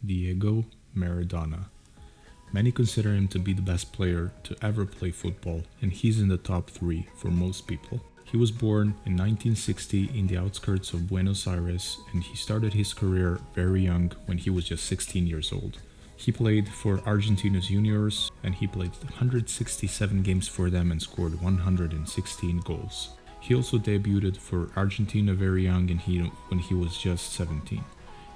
Diego Maradona. Many consider him to be the best player to ever play football, and he's in the top 3 for most people. He was born in 1960 in the outskirts of Buenos Aires, and he started his career very young when he was just 16 years old. He played for Argentinos Juniors, and he played 167 games for them and scored 116 goals. He also debuted for Argentina very young when he was just 17.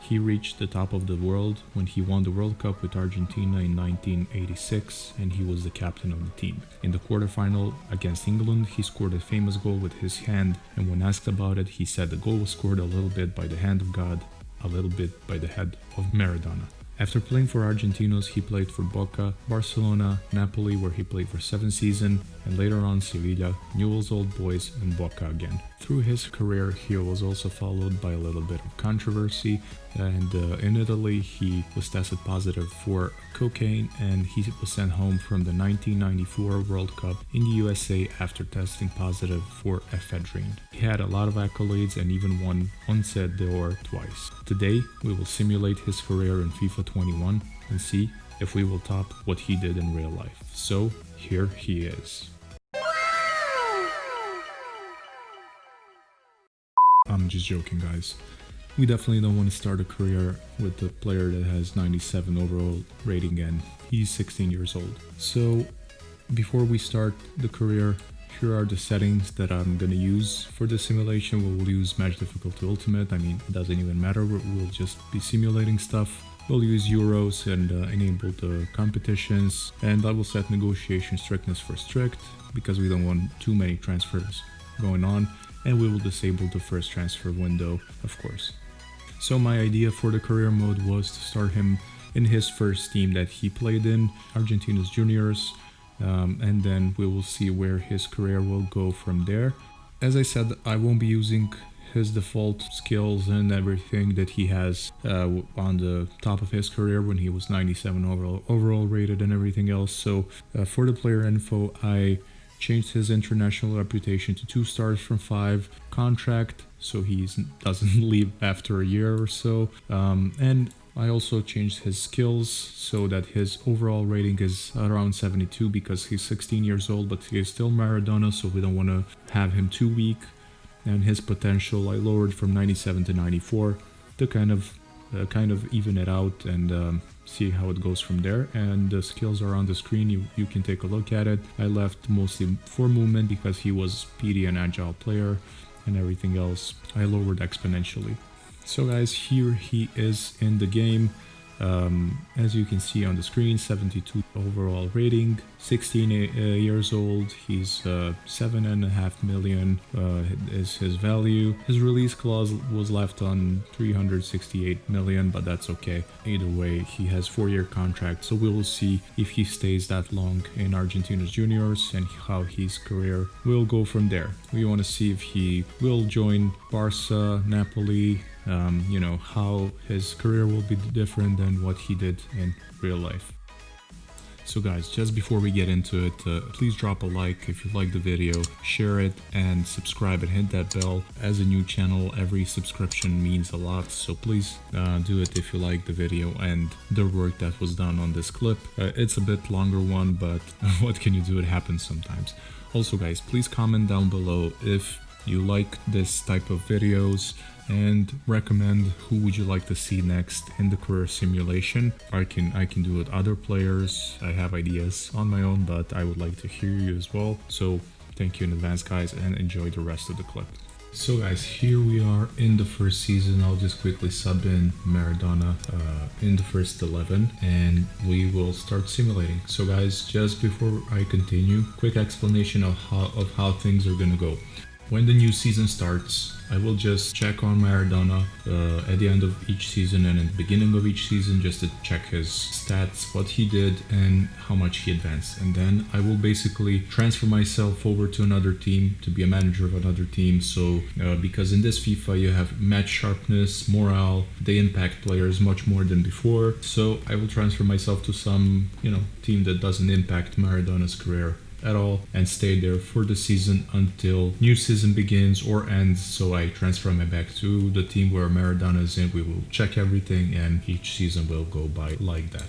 He reached the top of the world when he won the World Cup with Argentina in 1986, and he was the captain of the team. In the quarterfinal against England, he scored a famous goal with his hand, and when asked about it, he said the goal was scored a little bit by the hand of God, a little bit by the head of Maradona. After playing for Argentinos, he played for Boca, Barcelona, Napoli, where he played for 7 seasons, and later on Sevilla, Newell's Old Boys, and Boca again. Through his career, he was also followed by a little bit of controversy, and in Italy, he was tested positive for cocaine, and he was sent home from the 1994 World Cup in the USA after testing positive for ephedrine. He had a lot of accolades and even won Once d'Or twice. Today, we will simulate his career in FIFA 21 and see if we will top what he did in real life. So, here he is. I'm just joking, guys. We definitely don't want to start a career with a player that has 97 overall rating and he's 16 years old. So before we start the career, here are the settings that I'm gonna use for the simulation. We'll use match difficulty ultimate. I mean, it doesn't even matter. We'll just be simulating stuff. We'll use Euros and enable the competitions, and I will set negotiation strictness for strict because we don't want too many transfers going on, and we will disable the first transfer window, of course. So my idea for the career mode was to start him in his first team that he played in, Argentinos Juniors, and then we will see where his career will go from there. As I said, I won't be using his default skills and everything that he has on the top of his career when he was 97 overall rated and everything else. So for the player info, I changed his international reputation to 2 stars from 5, contract, so he doesn't leave after a year or so, and I also changed his skills so that his overall rating is around 72 because he's 16 years old, but he is still Maradona, so we don't want to have him too weak. And his potential I lowered from 97 to 94 to kind of even it out and see how it goes from there. And the skills are on the screen, you can take a look at it. I left mostly for movement because he was speedy and agile player, and everything else I lowered exponentially. So guys, here he is in the game. As you can see on the screen, 72 overall rating, 16 years old, he's 7.5 million is his value. His release clause was left on 368 million, but that's okay. Either way, he has 4-year contract, so we will see if he stays that long in Argentinos Juniors and how his career will go from there. We want to see if he will join Barca, Napoli, how his career will be different than what he did in real life. So guys, just before we get into it, please drop a like if you like the video, share it, and subscribe and hit that bell. As a new channel, every subscription means a lot, so please do it if you like the video and the work that was done on this clip. It's a bit longer one, but what can you do, it happens sometimes. Also guys, please comment down below if you like this type of videos and recommend who would you like to see next in the career simulation. I can do it other players. I have ideas on my own, but I would like to hear you as well. So thank you in advance guys, and enjoy the rest of the clip. So guys, here we are in the first season. I'll just quickly sub in Maradona in the first 11 and we will start simulating. So guys, just before I continue, quick explanation of how things are gonna go. When the new season starts, I will just check on Maradona at the end of each season and at the beginning of each season, just to check his stats, what he did and how much he advanced. And then I will basically transfer myself over to another team to be a manager of another team. So because in this FIFA you have match sharpness, morale, they impact players much more than before. So I will transfer myself to some team that doesn't impact Maradona's career at all and stay there for the season until new season begins or ends. So I transfer my back to the team where Maradona is in. We will check everything and each season will go by like that.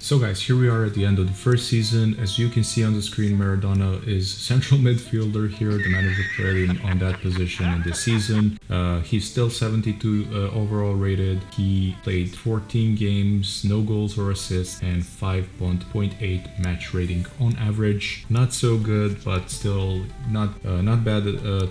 So guys, here we are at the end of the first season. As you can see on the screen, Maradona is central midfielder here, the manager playing on that position in this season. He's still 72 overall rated. He played 14 games, no goals or assists, and 5.8 match rating on average. Not so good, but still not bad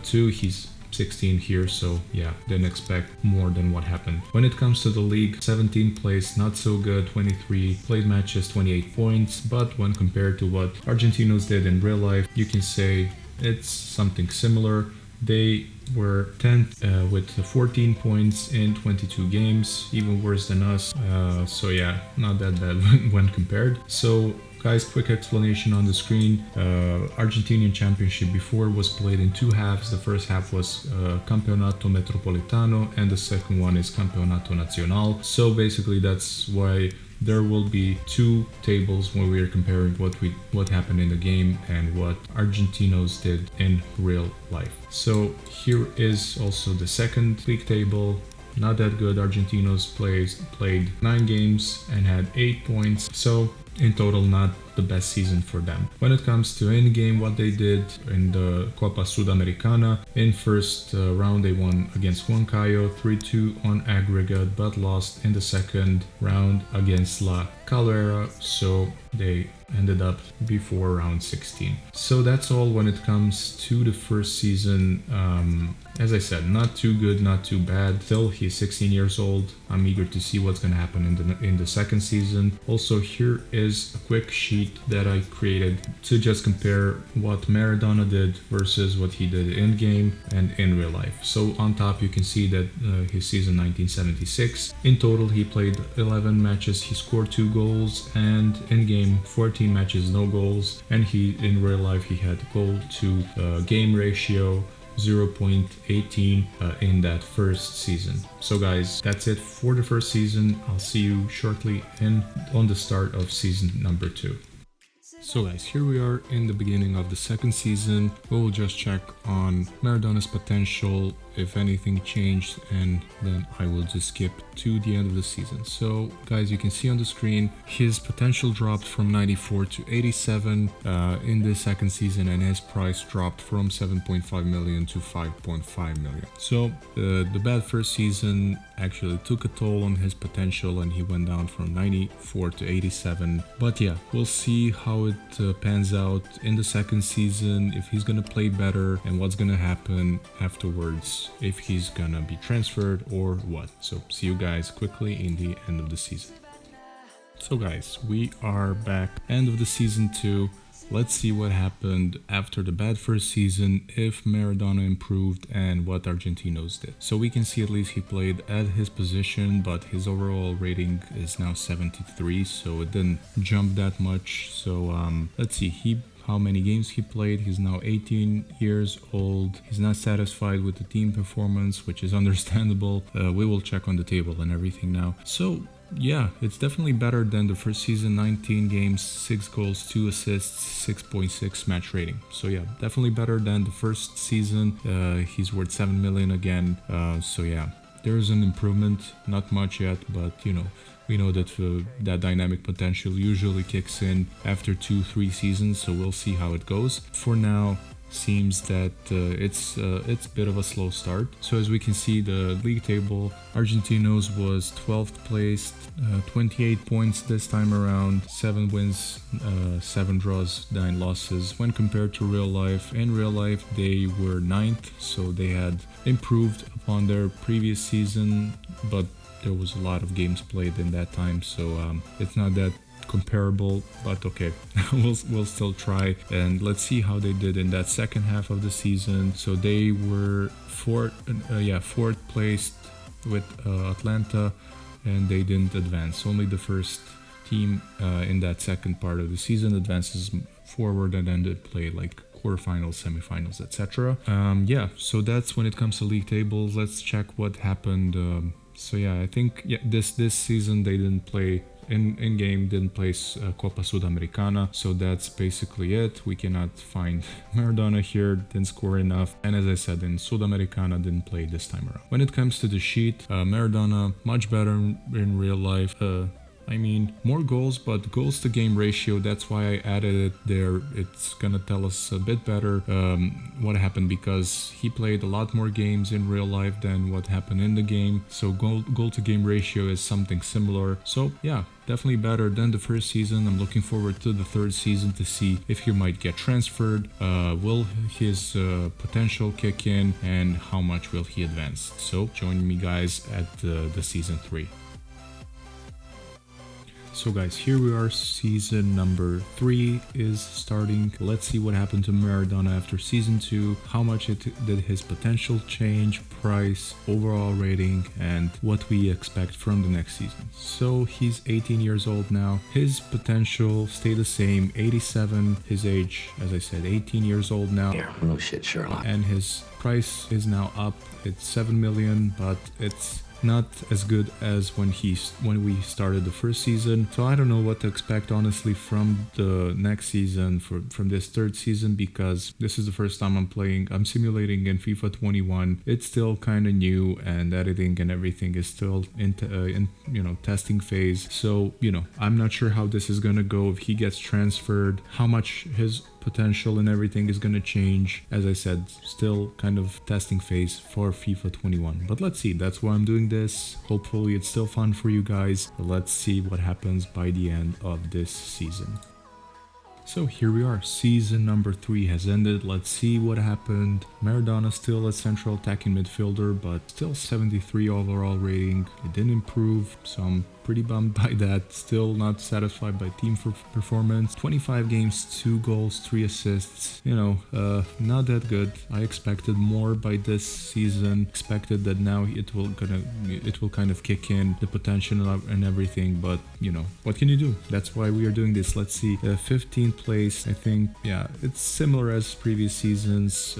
too. He's 16 here, so yeah, didn't expect more than what happened. When it comes to the league, 17th place, not so good, 23 played matches, 28 points, but when compared to what Argentinos did in real life, you can say it's something similar. They were 10th with 14 points in 22 games, even worse than us, so yeah, not that bad when compared. So guys, quick explanation on the screen. Argentinian Championship before was played in two halves. The first half was Campeonato Metropolitano and the second one is Campeonato Nacional. So basically that's why there will be two tables when we are comparing what happened in the game and what Argentinos did in real life. So here is also the second league table. Not that good. Argentinos played 9 games and had 8 points. So in total, not the best season for them. When it comes to in-game, what they did in the Copa Sudamericana, in first round they won against Huancayo 3-2 on aggregate, but lost in the second round against La Calera, so they ended up before round 16. So that's all when it comes to the first season. As I said, not too good, not too bad. Still, he's 16 years old. I'm eager to see what's going to happen in the second season. Also, here is a quick sheet that I created to just compare what Maradona did versus what he did in game and in real life. So on top you can see that his season 1976, in total he played 11 matches, he scored 2 goals, and in game 14 matches, no goals, and in real life he had goal to game ratio 0.18 in that first season. So guys, that's it for the first season. I'll see you shortly on the start of season number 2. So guys, here we are in the beginning of the second season. We'll just check on Maradona's potential, if anything changed, and then I will just skip to the end of the season. So guys, you can see on the screen his potential dropped from 94 to 87 in the second season, and his price dropped from 7.5 million to 5.5 million. So the bad first season actually took a toll on his potential and he went down from 94 to 87. But yeah, we'll see how it pans out in the second season, if he's gonna play better and what's gonna happen afterwards, if he's gonna be transferred or what. So see you guys quickly in the end of the season. So guys, we are back, end of the season 2. Let's see what happened after the bad first season, if Maradona improved and what Argentinos did. So we can see at least he played at his position, but his overall rating is now 73, so it didn't jump that much. So let's see how many games he played. He's now 18 years old. He's not satisfied with the team performance, which is understandable. We will check on the table and everything now. So yeah, it's definitely better than the first season. 19 games, 6 goals, 2 assists, 6.6 match rating. So yeah, definitely better than the first season. He's worth 7 million again. So yeah, there is an improvement, not much yet, but you know, we know that that dynamic potential usually kicks in after 2-3 seasons, so we'll see how it goes. For now, seems that it's a bit of a slow start. So as we can see, the league table, Argentinos was 12th placed, 28 points this time around, 7 wins, 7 draws, 9 losses. When compared to real life, in real life they were 9th, so they had improved upon their previous season, but there was a lot of games played in that time, so it's not that comparable, but okay, we'll still try, and let's see how they did in that second half of the season. So they were fourth placed with Atlanta, and they didn't advance. Only the first team in that second part of the season advances forward, and then they play like quarterfinals, semifinals, etc. Yeah, so that's when it comes to league tables. Let's check what happened. So yeah, I think this season they didn't play in game, didn't play Copa Sudamericana, so that's basically it. We cannot find Maradona here, didn't score enough, and as I said, in Sudamericana didn't play this time around. When it comes to the sheet, Maradona much better in real life. I mean, more goals, but goals to game ratio, that's why I added it there. It's gonna tell us a bit better what happened, because he played a lot more games in real life than what happened in the game. So goal to game ratio is something similar. So yeah, definitely better than the first season. I'm looking forward to the third season to see if he might get transferred, will his potential kick in, and how much will he advance. So join me guys at the season 3. So guys, here we are, season number 3 is starting. Let's see what happened to Maradona after season 2, how much did his potential change, price, overall rating, and what we expect from the next season. So he's 18 years old now. His potential stayed the same, 87. His age, as I said, 18 years old now. Yeah, no shit, Sherlock. And his price is now up. It's 7 million, but it's not as good as when we started the first season. So I don't know what to expect honestly from the next season, from this third season, because this is the first time I'm simulating in FIFA 21. It's still kind of new, and editing and everything is still in testing phase. So I'm not sure how this is gonna go if he gets transferred, how much his potential and everything is going to change. As I said, still kind of testing phase for FIFA 21, but let's see. That's why I'm doing this. Hopefully it's still fun for you guys. Let's see what happens by the end of this season. So here we are, season number 3 has ended. Let's see what happened. Maradona still a central attacking midfielder, but still 73 overall rating. It didn't improve, so I'm pretty bummed by that. Still not satisfied by team performance. 25 games, 2 goals, 3 assists. Not that good. I expected more by this season. Expected that now it will kind of kick in the potential and everything. But what can you do? That's why we are doing this. Let's see. 15th place. I think it's similar as previous seasons.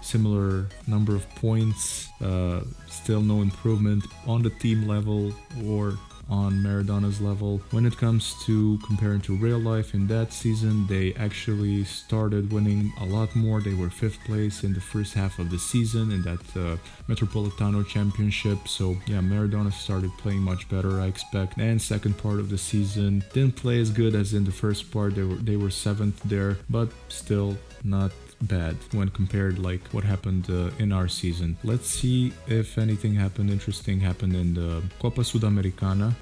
Similar number of points. Still no improvement on the team level or on Maradona's level. When it comes to comparing to real life, in that season they actually started winning a lot more. They were 5th place in the first half of the season in that Metropolitano Championship. So yeah, Maradona started playing much better, I expect. And second part of the season didn't play as good as in the first part. They were 7th there, but still not bad when compared like what happened in our season. Let's see if anything interesting happened in the Copa Sudamericana.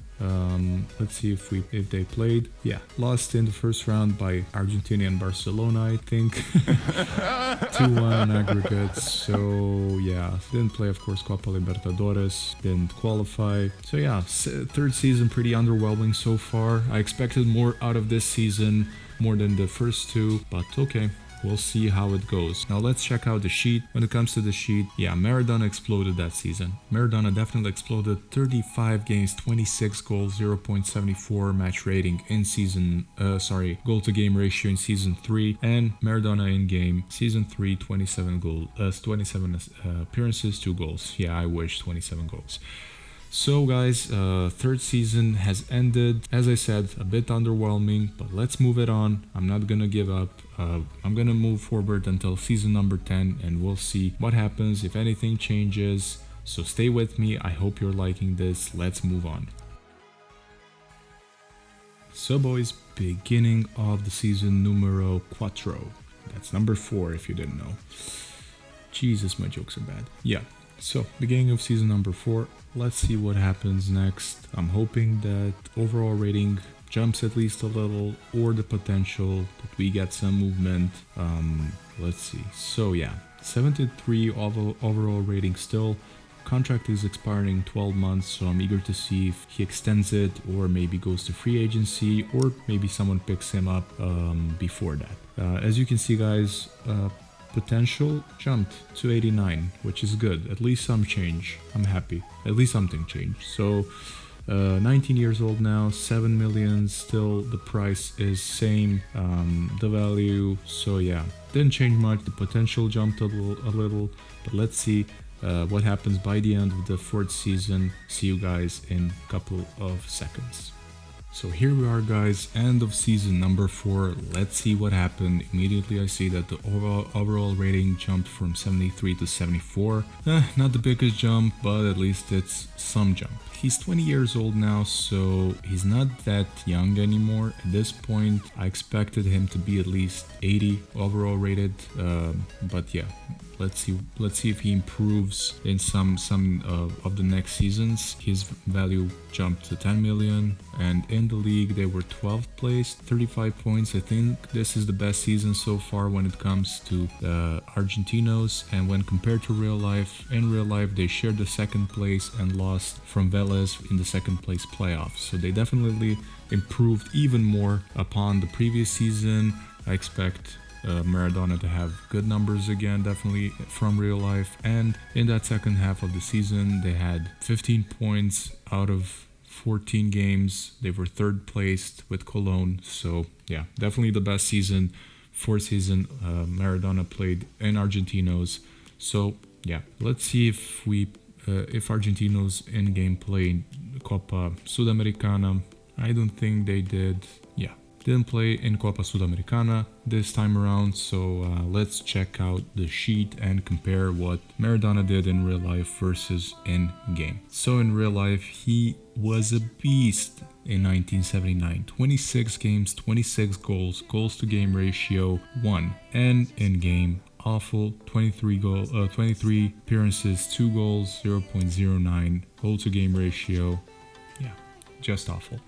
Let's see if they played. Yeah, lost in the first round by Argentina and Barcelona, I think. 2-1 aggregates. So yeah, didn't play, of course, Copa Libertadores, didn't qualify. So yeah, third season pretty underwhelming so far. I expected more out of this season, more than the first 2, but okay. We'll see how it goes. Now let's check out the sheet. When it comes to the sheet, yeah, Maradona exploded that season. Maradona definitely exploded. 35 games, 26 goals, 0.74 match rating in season, goal to game ratio in season 3, and Maradona in game, season 3, 27 appearances, 2 goals. Yeah, I wish 27 goals. So guys, third season has ended. As I said, a bit underwhelming, but let's move it on. I'm not gonna give up. I'm gonna move forward until season number 10, and we'll see what happens, if anything changes. So stay with me. I hope you're liking this. Let's move on. So boys, beginning of the season numero 4. That's number 4 if you didn't know. Jesus, my jokes are bad. Yeah. So, beginning of season number 4, let's see what happens next. I'm hoping that overall rating jumps at least a little, or the potential that we get some movement. Let's see. So yeah, 73 overall rating still. Contract is expiring in 12 months, so I'm eager to see if he extends it, or maybe goes to free agency, or maybe someone picks him up before that. As you can see, guys, potential jumped to 89, which is good. At least some change. I'm happy. At least something changed. So 19 years old now, 7 million. Still the price is same, the value. So yeah, didn't change much. The potential jumped a little, but let's see what happens by the end of the 4th season. See you guys in a couple of seconds. So here we are, guys, end of season number 4. Let's see what happened. Immediately I see that the overall rating jumped from 73 to 74. Not the biggest jump, but at least it's some jump. He's 20 years old now, so he's not that young anymore. At this point, I expected him to be at least 80 overall rated, but yeah. Let's see if he improves in some of the next seasons. His value jumped to 10 million, and in the league they were 12th place, 35 points. I think this is the best season so far when it comes to the Argentinos, and when compared to real life, in real life they shared the second place and lost from Vélez in the second place playoffs. So they definitely improved even more upon the previous season. I expect Maradona to have good numbers again, definitely from real life. And in that second half of the season, they had 15 points out of 14 games. They were third placed with Cologne. So yeah, definitely the best season, Maradona played in Argentinos. So yeah, let's see if Argentinos in-game play Copa Sudamericana. I don't think they did. Yeah, didn't play in Copa Sudamericana this time around, so let's check out the sheet and compare what Maradona did in real life versus in game. So in real life, he was a beast in 1979. 26 games, 26 goals to game ratio 1, and in game awful, 23 appearances, 2 goals, 0.09 goal to game ratio. Yeah, just awful.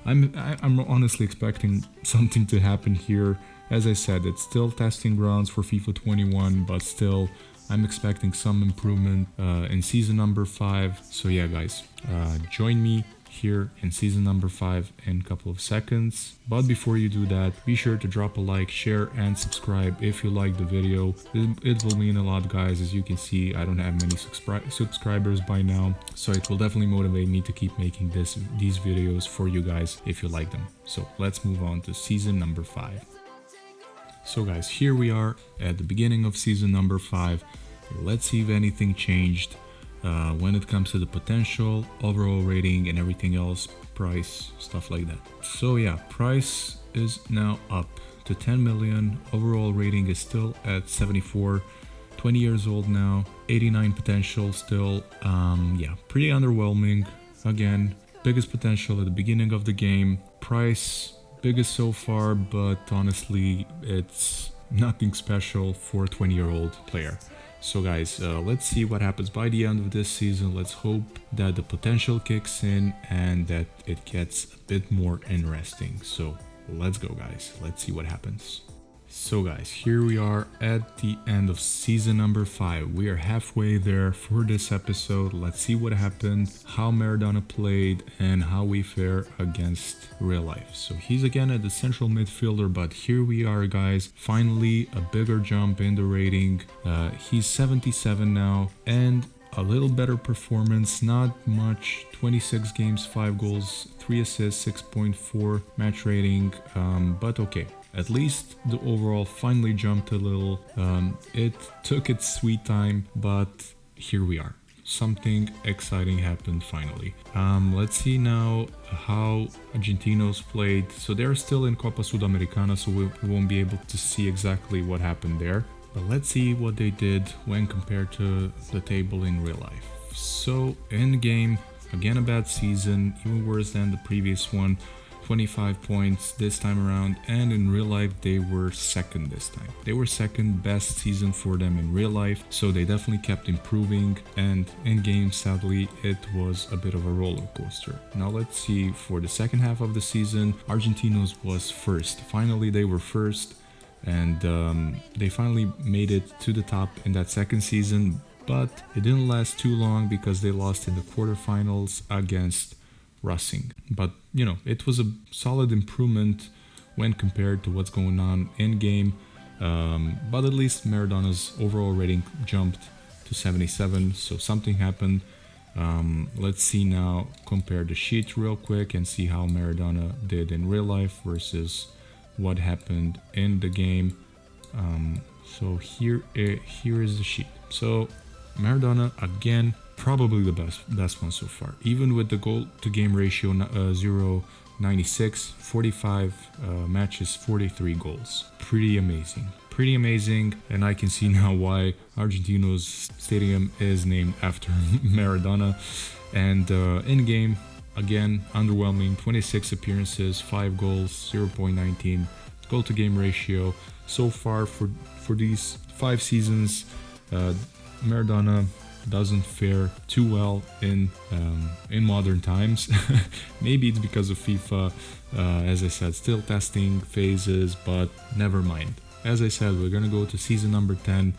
I'm honestly expecting something to happen here. As I said, it's still testing grounds for FIFA 21, but still I'm expecting some improvement in season number 5. So yeah, guys, join me here in season number 5 in a couple of seconds. But before you do that, be sure to drop a like, share and subscribe if you like the video. It will mean a lot, guys. As you can see, I don't have many subscribers by now, so it will definitely motivate me to keep making these videos for you guys if you like them. So let's move on to season number 5. So guys, here we are at the beginning of season number 5. Let's see if anything changed when it comes to the potential, overall rating and everything else, price, stuff like that. So yeah, price is now up to 10 million. Overall rating is still at 74. 20 years old now, 89 potential still. Yeah, pretty underwhelming. Again, biggest potential at the beginning of the game. Price, biggest so far, but honestly, it's nothing special for a 20-year-old player. So guys, let's see what happens by the end of this season. Let's hope that the potential kicks in and that it gets a bit more interesting. So let's go, guys. Let's see what happens. So guys, here we are at the end of season number 5. We are halfway there for this episode. Let's see what happened, how Maradona played, and how we fare against real life. So he's again at the central midfielder, but here we are, guys. Finally, a bigger jump in the rating. He's 77 now, and a little better performance, not much. 26 games, 5 goals, 3 assists, 6.4 match rating, but okay. At least the overall finally jumped a little. It took its sweet time, but here we are. Something exciting happened finally. Let's see now how Argentinos played. So they're still in Copa Sudamericana, so we won't be able to see exactly what happened there. But let's see what they did when compared to the table in real life. So in game, again a bad season, even worse than the previous one. 25 points this time around, and in real life they were second this time. They were second best season for them in real life, so they definitely kept improving, and in game sadly it was a bit of a roller coaster. Now let's see, for the second half of the season, Argentinos was first. Finally they were first, and they finally made it to the top in that second season, but it didn't last too long because they lost in the quarterfinals against Racing. But you know, it was a solid improvement when compared to what's going on in game, but at least Maradona's overall rating jumped to 77, so something happened. Let's see now, compare the sheet real quick and see how Maradona did in real life versus what happened in the game. So here is the sheet. So Maradona again, probably the best one so far. Even with the goal to game ratio 96, 45 matches, 43 goals. Pretty amazing. Pretty amazing, and I can see now why Argentinos Stadium is named after Maradona. And in-game, again, underwhelming, 26 appearances, 5 goals, 0.19 goal-to-game ratio. So far for these 5 seasons, Maradona doesn't fare too well in modern times. Maybe it's because of FIFA, as I said, still testing phases, but never mind. As I said, we're gonna go to season number 10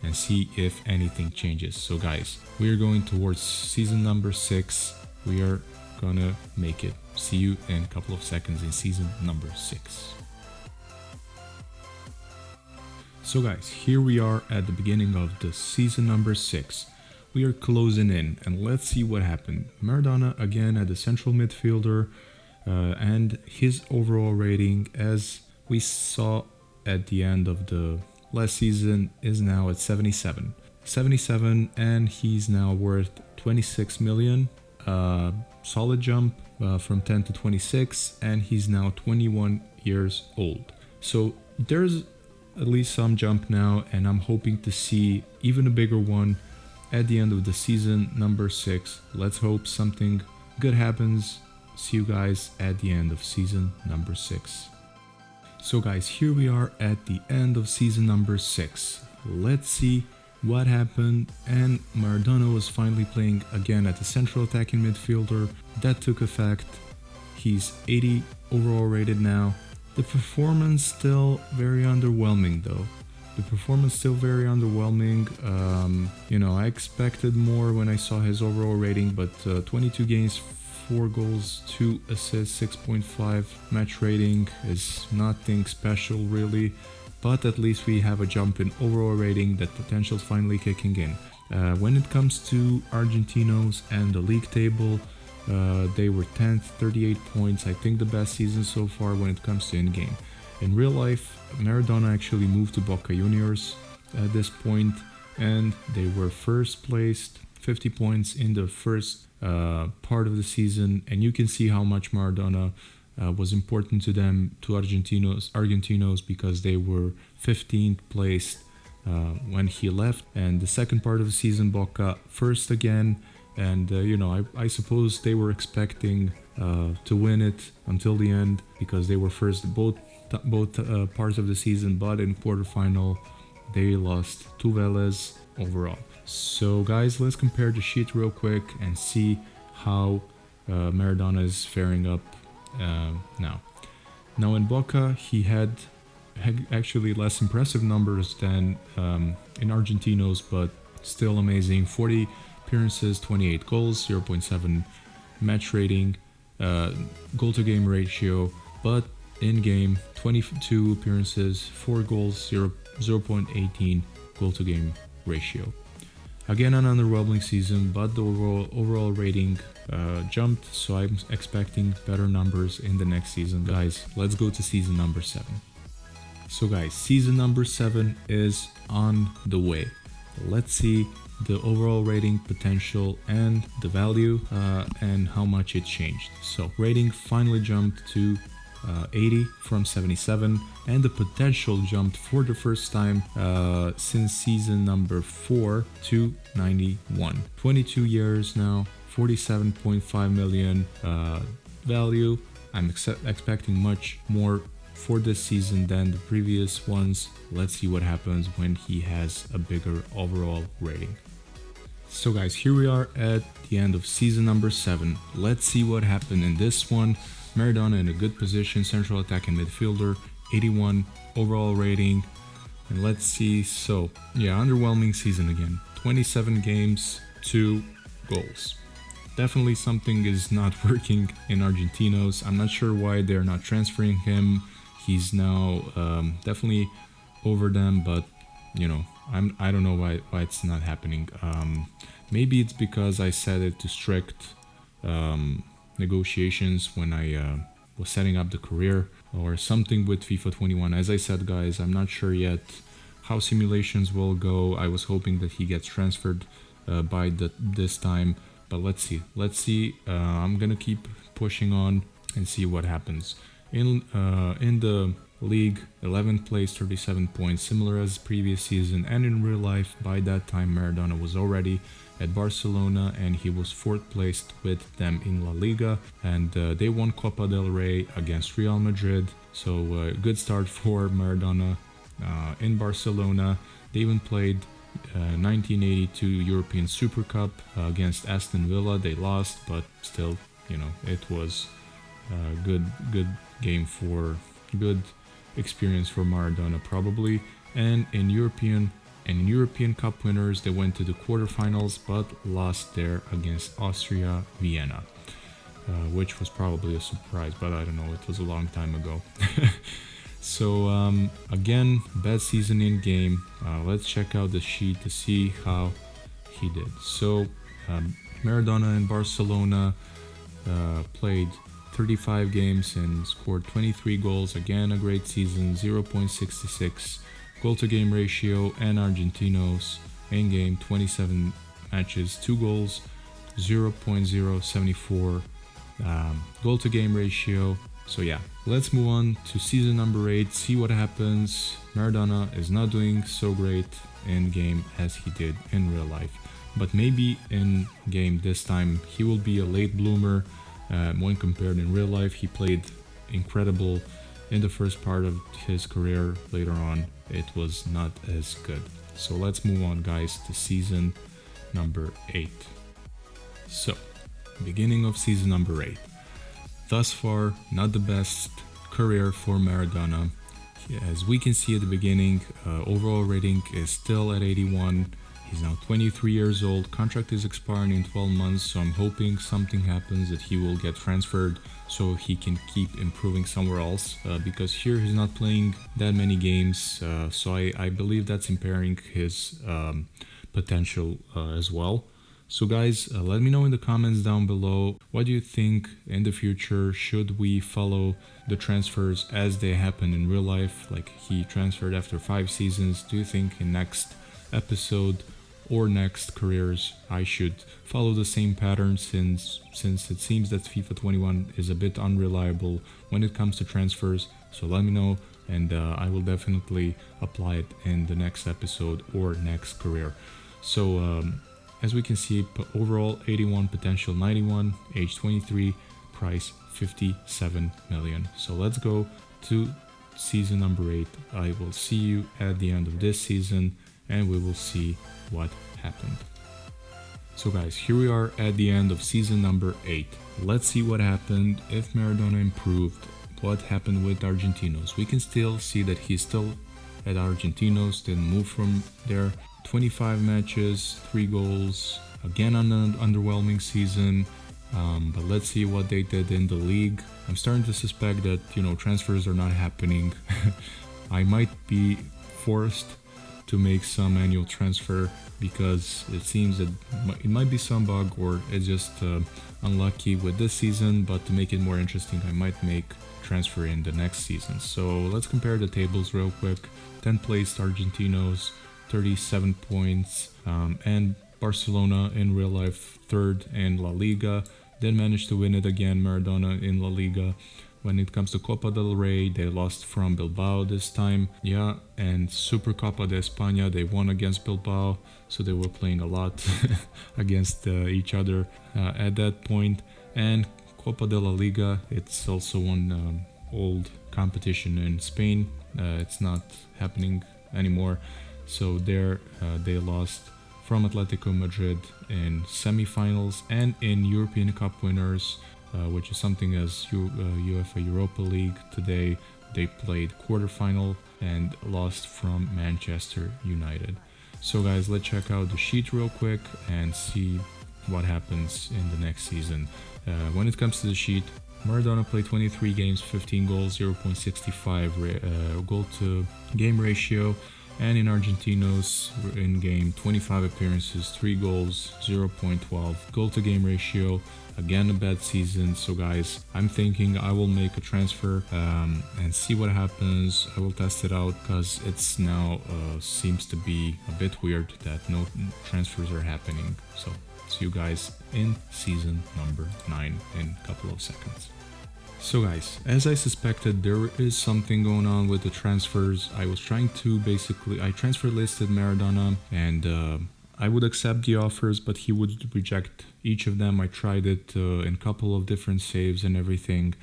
and see if anything changes. So guys, we are going towards season number 6. We are gonna make it. See you in a couple of seconds in season number 6. So guys, here we are at the beginning of the season number 6. We are closing in, and let's see what happened. Maradona again at the central midfielder, and his overall rating, as we saw at the end of the last season, is now at 77. 77, and he's now worth 26 million. Solid jump from 10 to 26, and he's now 21 years old. So there's at least some jump now, and I'm hoping to see even a bigger one at the end of the season number 6. Let's hope something good happens. See you guys at the end of season number 6. So guys, here we are at the end of season number 6. Let's see what happened, and Maradona was finally playing again at the central attacking midfielder. That took effect. He's 80 overall rated now. The performance still very underwhelming though. I expected more when I saw his overall rating, but 22 games, 4 goals, 2 assists, 6.5 match rating is nothing special really, but at least we have a jump in overall rating. That potential is finally kicking in. When it comes to Argentinos and the league table, they were 10th, 38 points. I think the best season so far when it comes to in-game. In real life, Maradona actually moved to Boca Juniors at this point, and they were first placed, 50 points in the first part of the season, and you can see how much Maradona was important to them, to Argentinos, because they were 15th placed when he left. And the second part of the season, Boca first again, and I suppose they were expecting to win it until the end, because they were first both parts of the season, but in quarterfinal they lost to Vélez overall. So guys, let's compare the sheet real quick and see how Maradona is faring up now. Now in Boca, he had actually less impressive numbers than in Argentinos, but still amazing. 40 appearances, 28 goals, 0.7 match rating, goal-to-game ratio, but in-game, 22 appearances, 4 goals, 0.18 goal-to-game ratio. Again, an underwhelming season, but the overall rating jumped, so I'm expecting better numbers in the next season. Guys, let's go to season number 7. So guys, season number 7 is on the way. Let's see the overall rating potential and the value and how much it changed. So rating finally jumped to 80 from 77, and the potential jumped for the first time since season number 4 to 91. 22 years now, 47.5 million value. I'm expecting much more for this season than the previous ones. Let's see what happens when he has a bigger overall rating. So guys, here we are at the end of season number 7. Let's see what happened in this one. Maradona in a good position, central attacking midfielder, 81 overall rating. And let's see, so yeah, underwhelming season again. 27 games, 2 goals. Definitely something is not working in Argentinos. I'm not sure why they're not transferring him. He's now definitely over them, but I don't know why it's not happening. Maybe it's because I set it to strict negotiations when I was setting up the career, or something with FIFA 21. As I said, guys, I'm not sure yet how simulations will go. I was hoping that he gets transferred by this time, but let's see. I'm gonna keep pushing on and see what happens. In the league, 11th place, 37 points, similar as previous season, and in real life, by that time Maradona was already at Barcelona and he was 4th placed with them in La Liga, and they won Copa del Rey against Real Madrid, so good start for Maradona in Barcelona. They even played 1982 European Super Cup against Aston Villa. They lost, but still, you know, it was a good game for good experience for Maradona probably. And in European Cup winners, they went to the quarterfinals but lost there against Austria Vienna, which was probably a surprise, but I don't know, it was a long time ago. So again, best season in game. Let's check out the sheet to see how he did. So Maradona in Barcelona played 35 games and scored 23 goals. Again, a great season, 0.66 goal to game ratio, and Argentinos in game 27 matches, 2 goals, 0.074 goal to game ratio. So yeah, let's move on to season number 8, see what happens. Maradona is not doing so great in game as he did in real life, but maybe in game this time he will be a late bloomer. When compared in real life, he played incredible in the first part of his career. Later on, it was not as good. So let's move on, guys, to season number 8. So, beginning of season number 8. Thus far, not the best career for Maradona. As we can see at the beginning, overall rating is still at 81. He's now 23 years old. Contract is expiring in 12 months, so I'm hoping something happens that he will get transferred so he can keep improving somewhere else, because here he's not playing that many games, so I believe that's impairing his potential as well. So guys, let me know in the comments down below, what do you think in the future? Should we follow the transfers as they happen in real life, like he transferred after 5 seasons? Do you think in next episode or next careers I should follow the same pattern, since it seems that FIFA 21 is a bit unreliable when it comes to transfers? So let me know, and I will definitely apply it in the next episode or next career. So as we can see, overall 81, potential 91, age 23, price 57 million. So let's go to season number 8. I will see you at the end of this season and we will see what happened. So guys, here we are at the end of season number 8. Let's see what happened, if Maradona improved, what happened with Argentinos. We can still see that he's still at Argentinos, didn't move from there. 25 matches, 3 goals, again on an underwhelming season. But let's see what they did in the league. I'm starting to suspect that, you know, transfers are not happening. I might be forced to make some annual transfer because it seems that it might be some bug or it's just unlucky with this season, but to make it more interesting I might make transfer in the next season. So let's compare the tables real quick. 10th place Argentinos, 37 points, and Barcelona in real life 3rd in La Liga. Then managed to win it again, Maradona in La Liga. When it comes to Copa del Rey, they lost from Bilbao this time. Yeah, and Super Copa de España, they won against Bilbao, so they were playing a lot against each other at that point. And Copa de la Liga, it's also one old competition in Spain. It's not happening anymore. So there they lost from Atletico Madrid in semi-finals, and in European Cup winners, which is something as UEFA Europa League today, they played quarterfinal and lost from Manchester United. So guys, let's check out the sheet real quick and see what happens in the next season. When it comes to the sheet, Maradona played 23 games, 15 goals, 0.65 goal to game ratio. And in Argentinos, in game 25 appearances, 3 goals, 0.12 goal to game ratio. Again, a bad season. So guys, I'm thinking I will make a transfer and see what happens. I will test it out because it's now seems to be a bit weird that no transfers are happening. So see you guys in season number 9 in a couple of seconds. So guys, as I suspected, there is something going on with the transfers. I was trying to I transfer listed Maradona, and I would accept the offers, but he would reject each of them. I tried it in a couple of different saves and everything,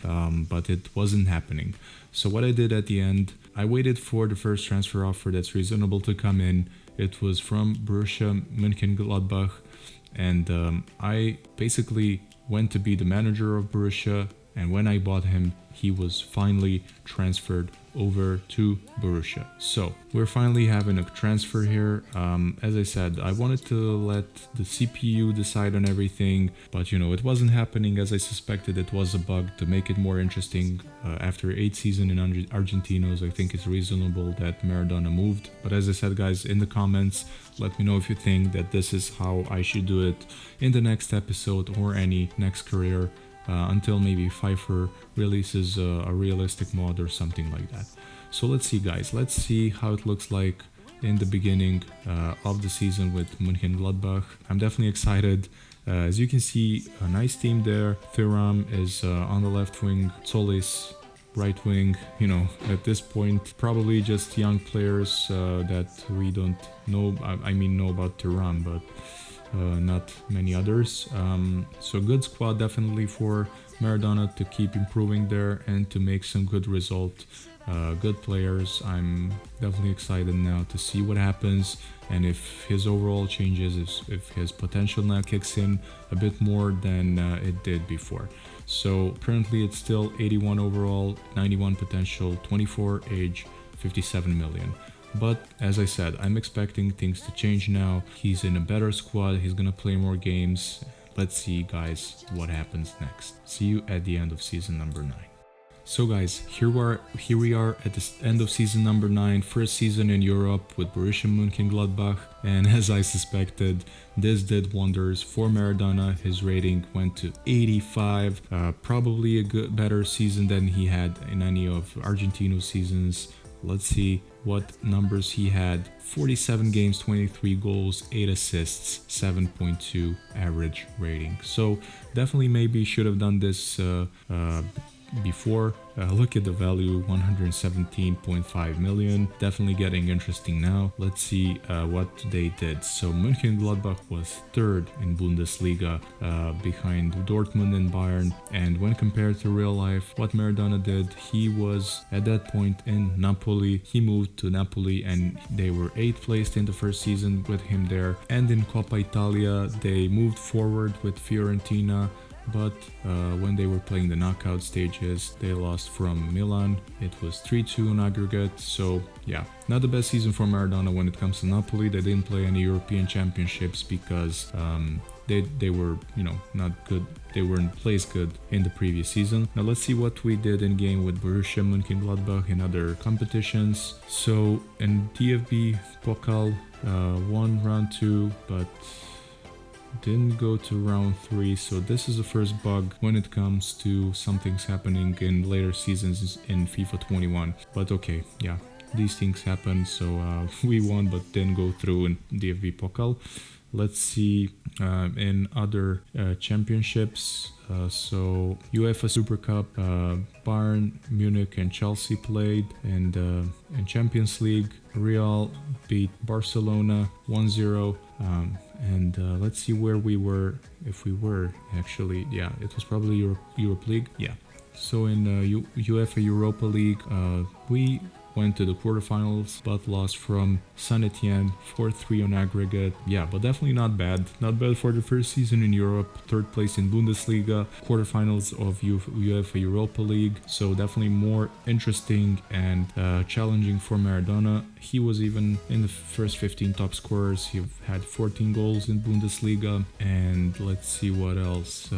but it wasn't happening. So what I did at the end, I waited for the first transfer offer that's reasonable to come in. It was from Borussia Mönchengladbach, and I basically went to be the manager of Borussia, and when I bought him, he was finally transferred over to Borussia. So we're finally having a transfer here. As I said, I wanted to let the CPU decide on everything, but it wasn't happening as I suspected. It was a bug to make it more interesting. After 8 seasons in Argentinos, I think it's reasonable that Maradona moved. But as I said, guys, in the comments, let me know if you think that this is how I should do it in the next episode or any next career. Until maybe FIFA releases a realistic mod or something like that. So let's see, guys. Let's see how it looks like in the beginning of the season with Mönchengladbach. I'm definitely excited. As you can see, a nice team there. Thuram is on the left wing, Solis right wing. At this point, probably just young players that we don't know. I mean, know about Thuram, but not many others. So good squad definitely for Maradona to keep improving there and to make some good result. Good players. I'm definitely excited now to see what happens and if his overall changes, if his potential now kicks in a bit more than it did before. So currently it's still 81 overall, 91 potential, 24 age, 57 million. But as I said, I'm expecting things to change now. He's in a better squad. He's gonna play more games. Let's see, guys, what happens next. See you at the end of season number 9. So guys, here we are at the end of season number 9, first season in Europe with Borussia Mönchengladbach, and as I suspected, this did wonders for Maradona. His rating went to 85, probably a better season than he had in any of Argentinos seasons. Let's see what numbers he had. 47 games, 23 goals, 8 assists, 7.2 average rating. So definitely maybe should have done this before. Look at the value, 117.5 million. Definitely getting interesting now. Let's see what they did. So Mönchengladbach was 3rd in Bundesliga, behind Dortmund and Bayern. And when compared to real life, what Maradona did, he was at that point in Napoli. He moved to Napoli and they were 8th placed in the first season with him there. And in Coppa Italia, they moved forward with Fiorentina. But when they were playing the knockout stages, they lost from Milan. It was 3-2 in aggregate. So yeah, not the best season for Maradona when it comes to Napoli. They didn't play any European championships because they were not good. They weren't placed good in the previous season. Now let's see what we did in game with Borussia Mönchengladbach in other competitions. So in DFB Pokal, won round 2, but didn't go to round 3. So this is the first bug when it comes to something's happening in later seasons in FIFA 21. But okay, yeah, these things happen. So we won but didn't go through in DFB Pokal. Let's see in other championships. So UEFA Super Cup, Bayern Munich and Chelsea played, and in Champions League, Real beat Barcelona 1-0. And let's see where we were, if we were actually, yeah, it was probably Europe League, yeah. So in UEFA Europa League, we went to the quarterfinals but lost from Saint Etienne 4-3 on aggregate. Yeah, but definitely not bad. Not bad for the first season in Europe. 3rd place in Bundesliga, quarterfinals of UEFA Europa League. So definitely more interesting and challenging for Maradona. He was even in the first 15 top scorers. He had 14 goals in Bundesliga. And let's see what else.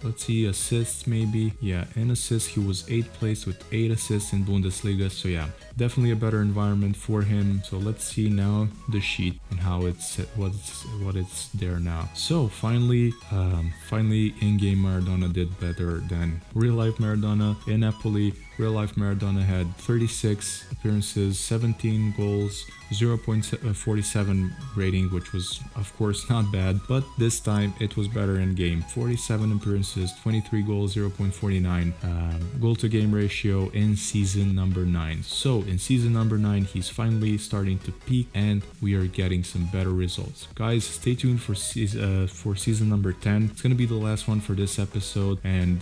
Let's see, assists maybe. Yeah, in assists he was 8th place with 8 assists in Bundesliga. So yeah, definitely a better environment for him. So let's see now the sheet and how it's what it's there now. So finally in-game Maradona did better than real-life Maradona. In Napoli, real-life Maradona had 36 appearances, 17 goals, 0.47 rating, which was of course not bad, but this time it was better in game. 47 appearances, 23 goals, 0.49 goal to game ratio in season number 9. So in season number 9 he's finally starting to peak and we are getting some better results. Guys, stay tuned for season number 10. It's gonna be the last one for this episode, and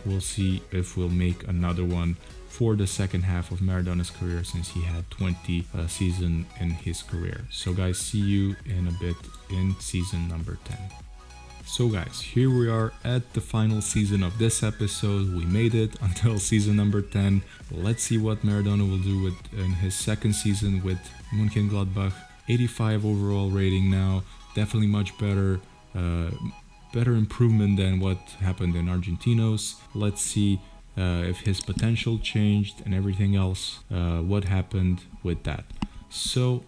we'll see if we'll make another one for the second half of Maradona's career, since he had 20 seasons in his career. So guys, see you in a bit in season number 10. So guys, here we are at the final season of this episode. We made it until season number 10. Let's see what Maradona will do in his second season with Mönchengladbach. 85 overall rating now, definitely much better. Better improvement than what happened in Argentinos. Let's see if his potential changed and everything else, what happened with that. So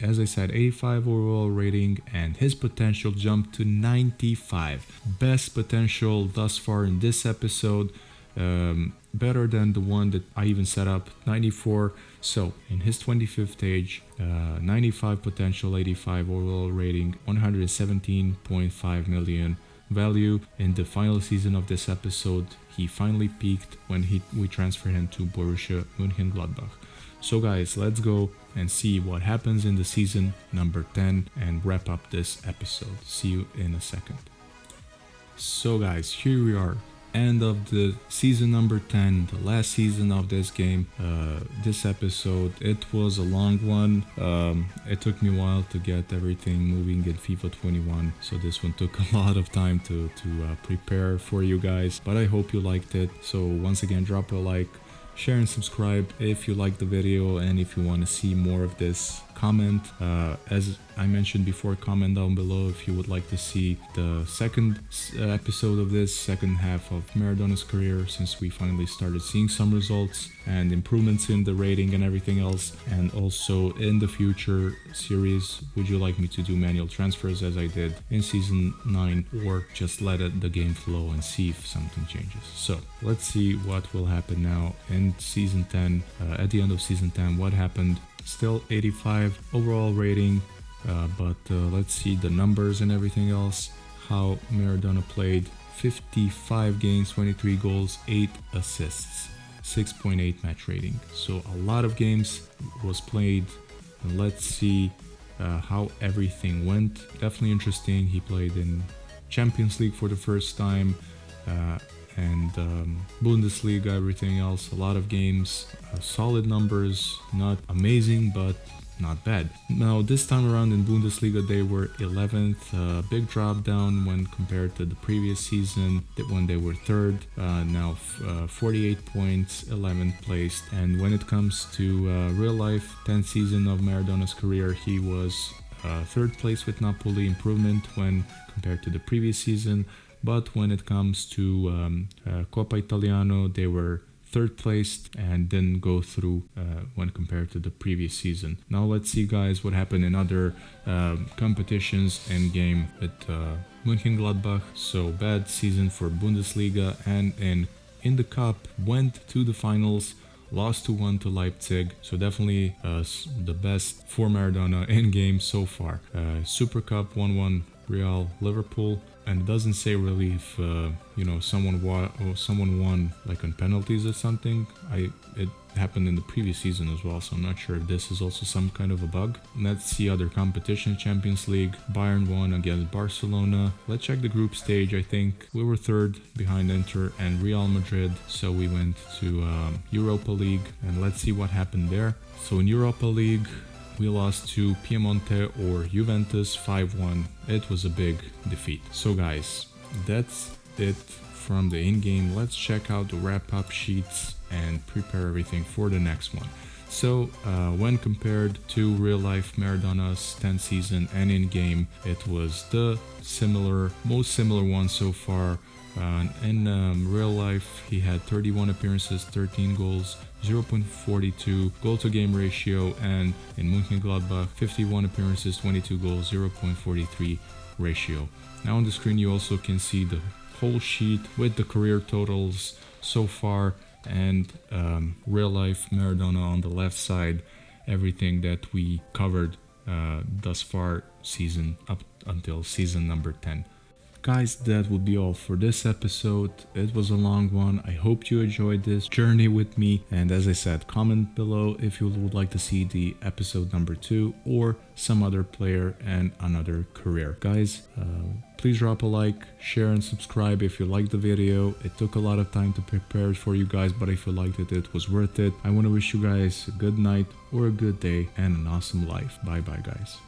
as I said, 85 overall rating and his potential jumped to 95. Best potential thus far in this episode, better than the one that I even set up, 94. So in his 25th age, 95 potential, 85 overall rating, 117.5 million value. In the final season of this episode, he finally peaked when we transferred him to Borussia Mönchengladbach. So guys, let's go and see what happens in the season number 10 and wrap up this episode. See you in a second. So guys, here we are. End of the season number 10, the last season of this game. This episode, it was a long one. It took me a while to get everything moving in FIFA 21, so this one took a lot of time to prepare for you guys, but I hope you liked it. So once again, drop a like, share and subscribe if you like the video, and if you want to see more of this, comment. As I mentioned before, comment down below if you would like to see the second episode of this second half of Maradona's career, since we finally started seeing some results and improvements in the rating and everything else. And also in the future series, would you like me to do manual transfers as I did in season 9, or just let the game flow and see if something changes? So let's see what will happen now in season 10. At the end of season 10, what happened? Still 85 overall rating, but let's see the numbers and everything else. How Maradona played: 55 games, 23 goals, 8 assists, 6.8 match rating. So a lot of games was played, and let's see how everything went. Definitely interesting. He played in Champions League for the first time, and Bundesliga, everything else, a lot of games, solid numbers, not amazing, but not bad. Now this time around in Bundesliga they were 11th, big drop down when compared to the previous season when they were 3rd. Now 48 points, 11th placed. And when it comes to real life 10th season of Maradona's career, he was 3rd place with Napoli, improvement when compared to the previous season. But when it comes to Coppa Italiano, they were 3rd placed and didn't go through when compared to the previous season. Now let's see guys what happened in other competitions in game with Mönchengladbach. So bad season for Bundesliga, and in the cup went to the finals, lost 2-1 to Leipzig. So definitely the best for Maradona in game so far. Super Cup 1-1 Real Liverpool. And it doesn't say really if someone won like on penalties or something. It happened in the previous season as well, so I'm not sure if this is also some kind of a bug. Let's see other competition. Champions League, Bayern won against Barcelona. Let's check the group stage. I think we were 3rd behind Inter and Real Madrid, so we went to Europa League, and let's see what happened there. So in Europa League, we lost to Piemonte or Juventus 5-1. It was a big defeat. So guys, that's it from the in-game. Let's check out the wrap-up sheets and prepare everything for the next one. So when compared to real-life Maradona's 10th season and in-game, it was the most similar one so far. In real life, he had 31 appearances, 13 goals, 0.42 goal to game ratio, and in Mönchengladbach, 51 appearances, 22 goals, 0.43 ratio. Now on the screen you also can see the whole sheet with the career totals so far, and real life Maradona on the left side, everything that we covered thus far season up until season number 10. Guys, that would be all for this episode. It was a long one. I hope you enjoyed this journey with me. And as I said, comment below if you would like to see the episode number 2 or some other player and another career. Guys, please drop a like, share and subscribe if you liked the video. It took a lot of time to prepare it for you guys, but if you liked it, it was worth it. I want to wish you guys a good night or a good day and an awesome life. Bye bye, guys.